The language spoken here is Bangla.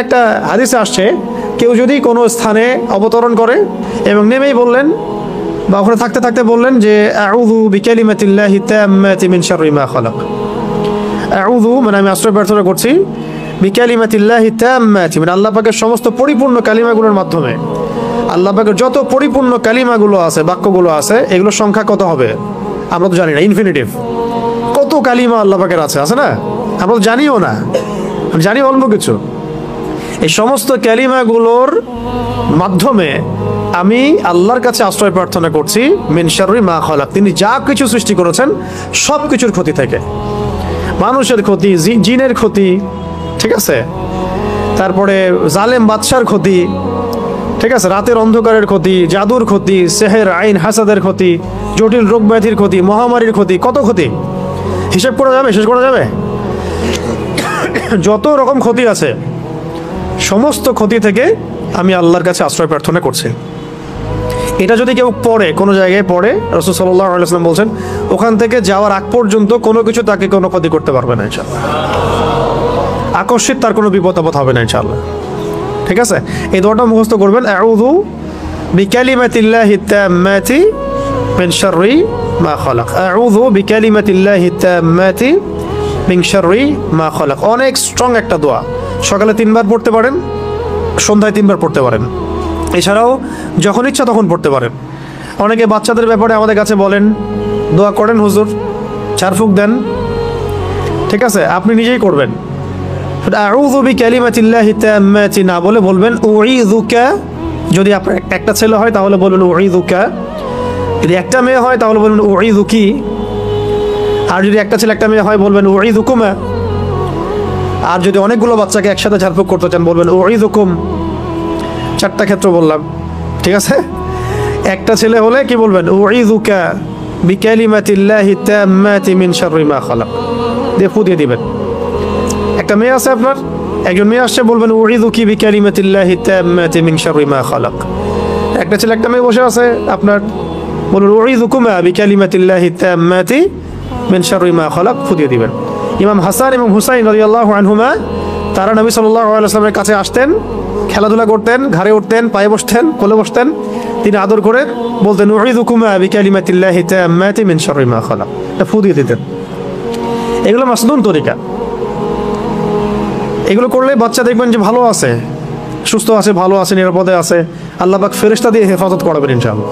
একটা হাদিসে আসছে, কেউ যদি কোনো স্থানে অবতরণ করে এবং নেমেই বললেন বা ওখানে থাকতে থাকতে বললেন যে আউযু বিকালিমাতিল্লাহি তাম্মাতি মিন শাররি মা খালাক। আউযু মানে আমি আশ্রয় প্রার্থনা করছি, বিকালিমাতিল্লাহি তাম্মাতি মানে আল্লাহ পাকের সমস্ত পরিপূর্ণ কালিমাগুলোর মাধ্যমে। আল্লাহ পাকের যত পরিপূর্ণ কালিমাগুলো আছে, বাক্যগুলো আছে, এগুলোর সংখ্যা কত হবে আমরা তো জানি না, ইনফিনিটিভ। কত কালিমা আল্লাহ পাকের আছে না, আমরা তো জানিও না, জানি অল্প কিছু। এই সমস্ত কালিমাগুলোর মাধ্যমে আমি আল্লাহর কাছে আশ্রয় প্রার্থনা করছি মিন শাররি মা খালাক, তিনি যা কিছু সৃষ্টি করেছেন সব কিছুর ক্ষতি থেকে। মানুষের ক্ষতি, জিনের ক্ষতি, ঠিক আছে, তারপরে জালেম বাদশার ক্ষতি, ঠিক আছে, রাতের অন্ধকারের ক্ষতি, জাদুর ক্ষতি, সেহের আইন হাসাদের ক্ষতি, জটিল রোগ ব্যাধির ক্ষতি, মহামারীর ক্ষতি, কত ক্ষতি হিসেব করা যাবে, শেষ করা যাবে? যত রকম ক্ষতি আছে সমস্ত ক্ষতি থেকে আমি আল্লাহর কাছে আশ্রয় প্রার্থনা করছি। এটা যদি কেউ পড়ে, কোনো জায়গায় পড়ে, রাসূল সাল্লাল্লাহু আলাইহি ওয়াসাল্লাম বলছেন ওখান থেকে যাওয়ার আগ পর্যন্ত কোনো কিছু তাকে কোনো ক্ষতি করতে পারবে না ইনশাআল্লাহ। আকস্মিক তার কোনো বিপদ আপদ হবে না ইনশাআল্লাহ। ঠিক আছে, এই দোয়াটা মুখস্থ করবেন, আউযু বিকালিমাতিল্লাহি তাম্মাতি মিন শাররি মা খালাক। আউযু বিকালিমাতিল্লাহি তাম্মাতি মিন শাররি মা খালাক। অনেক স্ট্রং একটা দোয়া, সকালে 3 বার পড়তে পারেন, সন্ধ্যায় 3 বার পড়তে পারেন, এছাড়াও যখন ইচ্ছা তখন পড়তে পারেন। অনেকে বাচ্চাদের ব্যাপারে আমাদের কাছে বলেন দোয়া করেন হুজুর, চারফুক দেন, ঠিক আছে, আপনি নিজেই করবেন। আউযু বিকালিমাতিল্লাহি তাম্মাতি না বলে বলবেন উঈযুকা। যদি আপনার একটা ছেলে হয় তাহলে বলবেন উঈযুকা, যদি একটা মেয়ে হয় তাহলে বলবেন উঈযুকি, আর যদি একটা ছেলে একটা মেয়ে হয় বলবেন উঈযুকুমা, আর যদি অনেকগুলো বাচ্চাকে একসাথে ঝাড়ফুঁক করতে চান বলবেন উঈযুকুম। 4টা ক্ষেত্র বললাম, ঠিক আছে। একটা ছেলে হলে কি বলবেন উঈযুকা বিকালিমাতিল্লাহি তাম্মাতি মিন শাররি মা খালাক দিয়ে ফু দিয়ে দিবেন। একটা মেয়ে আছে আপনার, একজন মেয়ে আসছে, বলবেন উঈযুকি বিকালিমাতিল্লাহি তাম্মাতি মিন শাররি মা খালাক। একটা ছেলে একটা মেয়ে বসে আছে আপনার, বলুন উঈযুকুমা বিকালিমাতিল্লাহি তাম্মাতি মিন শাররি মা খালাক, ফু দিয়ে দিবেন। ইমাম হাসান এবং হুসাইন রাদিয়াল্লাহু আনহুমা তারা নবী সাল্লাল্লাহু আলাইহি ওয়াসাল্লামের কাছে আসতেন, খেলাধুলা করতেন, ঘাড়ে উঠতেন, পায়ে বসতেন, কোলে বসতেন, তিনি আদর করে বলতেন উঈযুকুমা বিকালিমাতিল্লাহি তাম্মাতি মিন শাররি মা খালাক, এটা ফু দিয়ে দিতেন। এগুলো মাসনুন তরিকা, এগুলো করলে বাচ্চা দেখবেন যে ভালো আছে, সুস্থ আছে, ভালো আছে, নিরাপদে আছে, আল্লাহ পাক ফেরেশতা দিয়ে হেফাজত করাবেন ইনশাআল্লাহ।